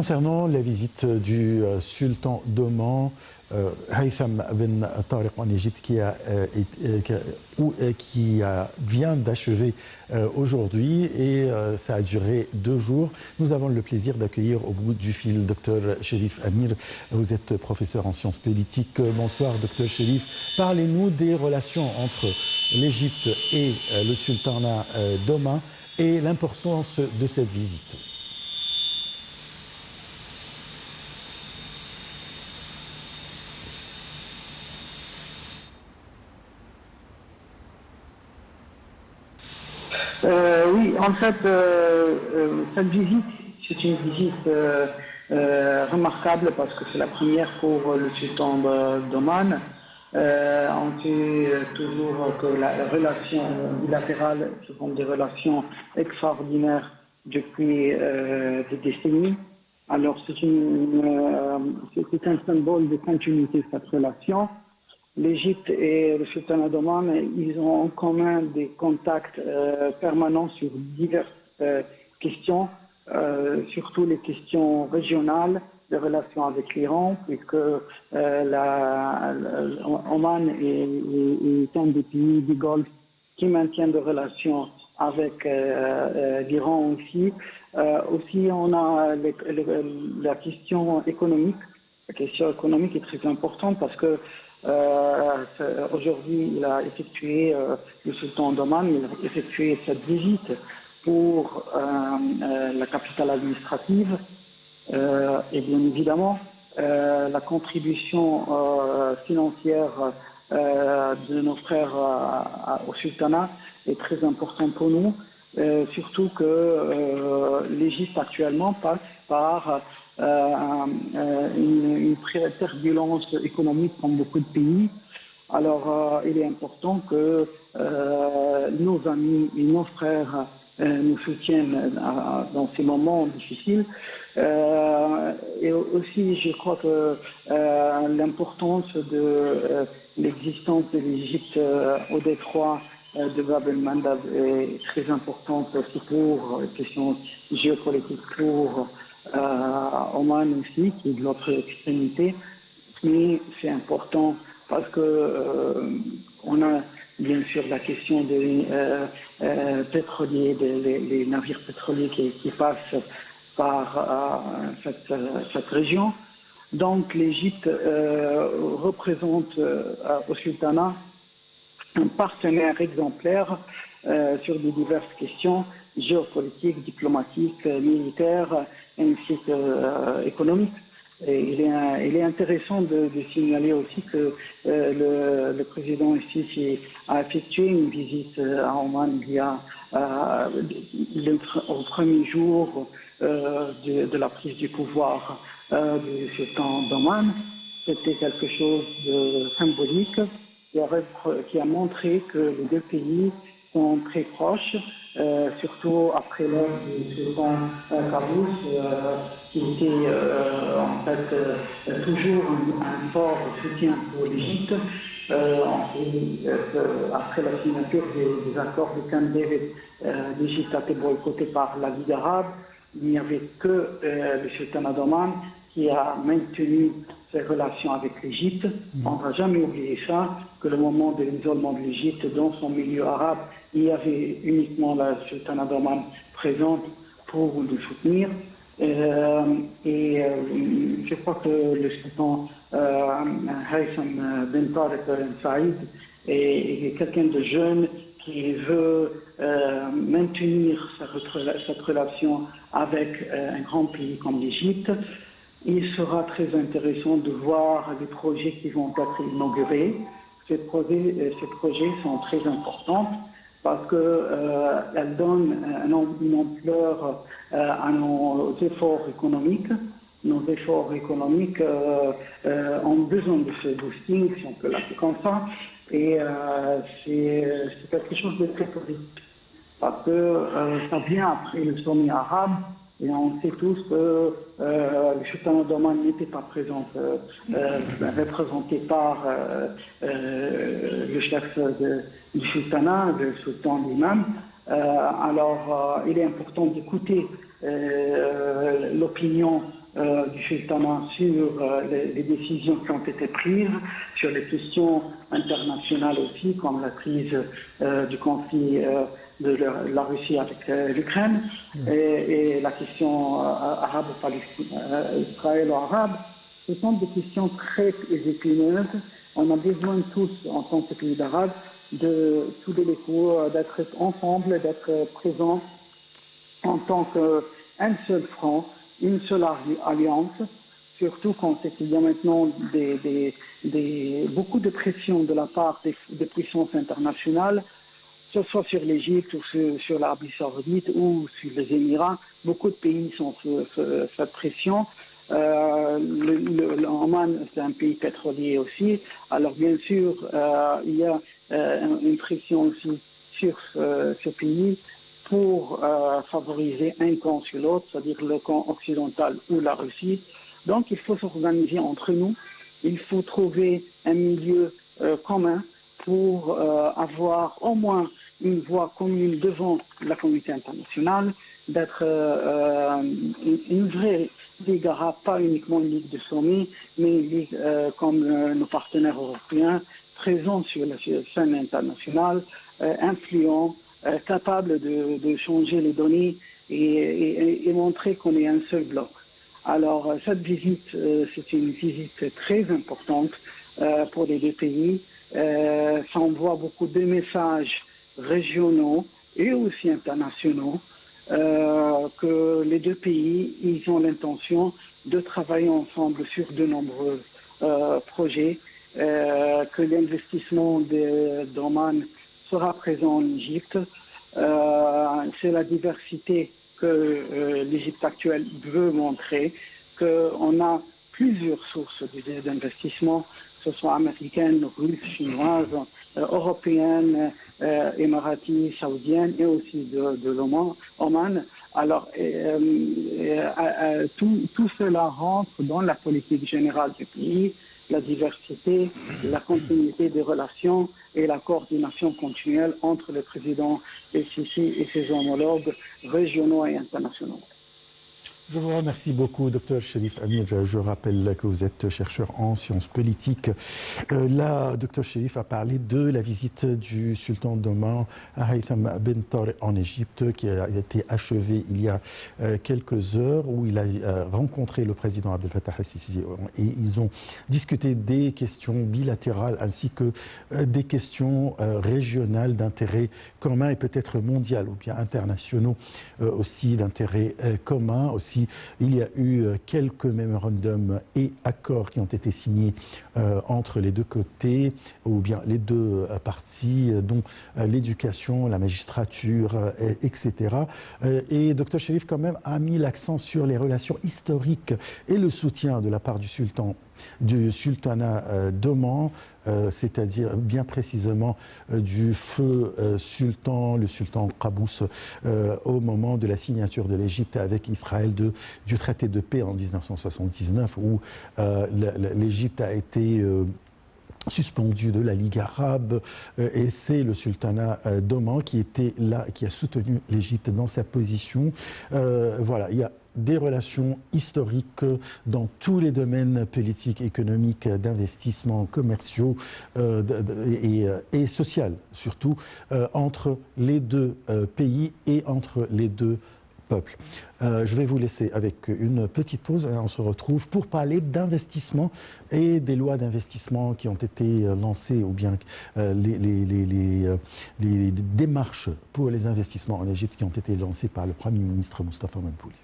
Concernant la visite du sultan d'Oman, Haytham Ben Tariq en Égypte, qui vient d'achever aujourd'hui, et ça a duré 2 jours. Nous avons le plaisir d'accueillir au bout du fil Dr Cherif Amir. Vous êtes professeur en sciences politiques. Bonsoir Dr Cherif. Parlez-nous des relations entre l'Égypte et le sultanat d'Oman et l'importance de cette visite. Oui, en fait, cette visite, c'est une visite remarquable parce que c'est la première pour le sultan d'Oman. On sait toujours que la relation bilatérale, ce sont des relations extraordinaires depuis des décennies. Alors, c'est un symbole de continuité de cette relation. L'Égypte et le sultanat d'Oman, ils ont en commun des contacts permanents sur diverses questions, surtout les questions régionales, les relations avec l'Iran, puisque Oman est un des pays du Golfe qui maintient des relations avec l'Iran aussi. Aussi, on a la question économique. La question économique est très importante parce que aujourd'hui, il a effectué, le sultan d'Oman, il a effectué cette visite pour la capitale administrative et bien évidemment la contribution financière de nos frères au sultanat est très importante pour nous, surtout que l'Égypte actuellement passe par une turbulence économique comme beaucoup de pays. Alors, il est important que nos amis et nos frères nous soutiennent dans ces moments difficiles. Et aussi, je crois que l'importance de l'existence de l'Égypte au détroit de Bab el-Mandab est très importante aussi pour les questions géopolitiques pour Oman aussi, qui est de l'autre extrémité, mais c'est important parce que on a bien sûr la question des pétroliers, les navires pétroliers qui passent par cette région. Donc l'Égypte représente au sultanat un partenaire exemplaire sur de diverses questions géopolitiques, diplomatiques, militaires, ainsi qu'économiques. Il est intéressant de signaler aussi que le président ici a effectué une visite à Oman au premier jour de la prise du pouvoir du sultan d'Oman. C'était quelque chose de symbolique qui a montré que les deux pays sont très proches, surtout après l'ère du sultan Qaboos, qui était en fait toujours un fort soutien pour l'Égypte. Après la signature des accords de Camp David, l'Égypte a été boycottée par la Ligue arabe. Il n'y avait que le sultanat d'Oman qui a maintenu ses relations avec l'Égypte. On ne va jamais oublier ça, que le moment de l'isolement de l'Égypte dans son milieu arabe, il y avait uniquement la sultanat d'Oman présente pour le soutenir. Je crois que le sultan Haytham Ben Tariq Saïd est quelqu'un de jeune qui veut maintenir cette relation avec un grand pays comme l'Égypte. Il sera très intéressant de voir les projets qui vont être inaugurés. Ces projets sont très importants parce qu'elles donnent une ampleur à nos efforts économiques. Nos efforts économiques ont besoin de ce boosting, si on peut l'appeler comme ça. Et c'est quelque chose de très positif. Parce que ça vient après le sommet arabe. Et on sait tous que le sultanat d'Oman n'était pas représenté par le chef du sultanat, le sultan lui-même. Alors, il est important d'écouter l'opinion du sultanat sur les décisions qui ont été prises, sur les questions internationales aussi, comme la crise du conflit de la Russie avec l'Ukraine et la question israélo-arabe. Ce sont des questions très épineuses. On a besoin tous, en tant que pays d'Arabes, de souder les coups, d'être ensemble, d'être présents en tant qu'un seul front, une seule alliance, surtout quand il y a maintenant beaucoup de pression de la part des puissances internationales, que ce soit sur l'Égypte ou sur l'Arabie Saoudite ou sur les Émirats. Beaucoup de pays sont sous cette pression. L'Oman, c'est un pays pétrolier aussi. Alors bien sûr, il y a une pression aussi sur ce pays pour favoriser un camp sur l'autre, c'est-à-dire le camp occidental ou la Russie. Donc il faut s'organiser entre nous. Il faut trouver un milieu commun pour avoir au moins une voix commune devant la communauté internationale, d'être une vraie Ligue arabe, pas uniquement une ligue de sommet, mais une ligue comme nos partenaires européens, présents sur la scène internationale, influents, capables de changer les données et montrer qu'on est un seul bloc. Alors cette visite, c'est une visite très importante pour les deux pays. Ça envoie beaucoup de messages régionaux et aussi internationaux. Que les deux pays, ils ont l'intention de travailler ensemble sur de nombreux projets, que l'investissement d'Oman sera présent en Égypte. C'est la diversité que l'Égypte actuelle veut montrer, qu'on a plusieurs sources d'investissement, que ce soit américaines, russes, chinoises, européennes, émiraties, saoudiennes et aussi de l'Oman. Alors, tout cela rentre dans la politique générale du pays, la diversité, la continuité des relations et la coordination continuelle entre le président El-Sisi et ses homologues régionaux et internationaux. Je vous remercie beaucoup, Dr Cherif Amir. Je rappelle que vous êtes chercheur en sciences politiques. Là, Dr Cherif a parlé de la visite du sultan d'Oman, Haytham Ben Tareq, en Égypte, qui a été achevée il y a quelques heures, où il a rencontré le président Abdel Fattah el-Sisi et ils ont discuté des questions bilatérales ainsi que des questions régionales d'intérêt commun et peut-être mondial ou bien internationaux aussi d'intérêt commun aussi. Il y a eu quelques mémorandums et accords qui ont été signés entre les deux côtés, ou bien les deux parties, dont l'éducation, la magistrature, etc. Et Dr Cherif, quand même, a mis l'accent sur les relations historiques et le soutien de la part du sultanat d'Oman, c'est-à-dire bien précisément du feu sultan, le sultan Qaboos, au moment de la signature de l'Égypte avec Israël du traité de paix en 1979, où l'Égypte a été suspendu de la Ligue arabe, et c'est le sultanat d'Oman qui était là, qui a soutenu l'Égypte dans sa position. Voilà, il y a des relations historiques dans tous les domaines politiques, économiques, d'investissements commerciaux et sociaux, surtout entre les deux pays et entre les deux peuples. Je vais vous laisser avec une petite pause et on se retrouve pour parler d'investissement et des lois d'investissement qui ont été lancées ou bien les démarches pour les investissements en Égypte qui ont été lancées par le Premier ministre Moustapha Madbouli.